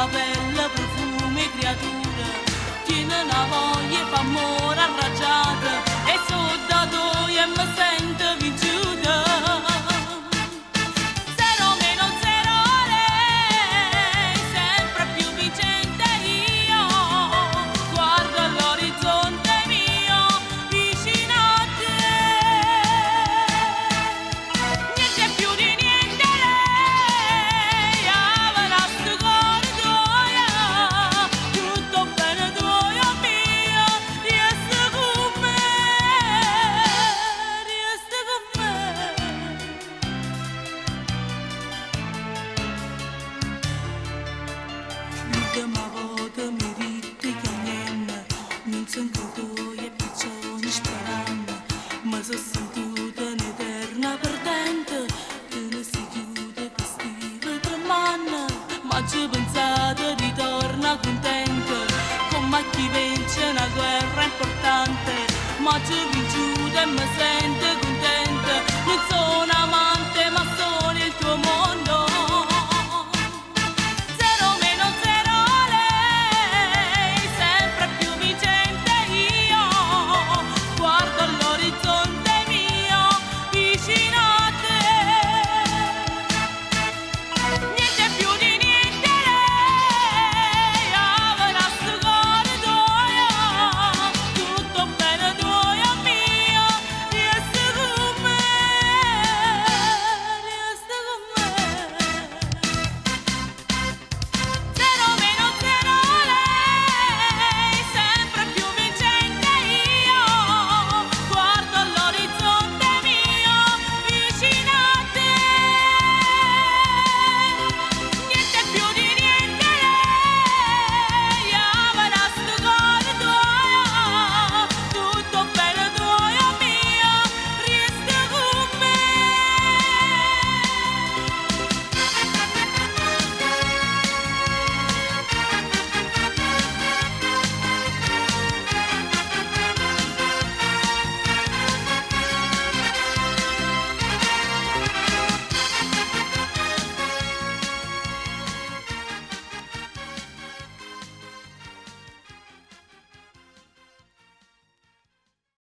pelle, profumi, creatura, tiene una voglia e fa amore arraggiata, e soldato e mi sento vinciuta. Zero meno zero lei, sempre più vincente io, guardo all'orizzonte mio, vicino a te. Niente più di niente lei, avrà sto cuore tuoia, tutto bene tuoia mio, resta con me, resta con me. L'ultima volta mi dite che niente, non sento e piccioni sparando, ma sono sentita un'eterna perdente, che non si chiude questi tremando, ma ci pensate ritorna contenta, come a chi vince una guerra importante, ma ci vinciuta e mi sento contenta, non sono mai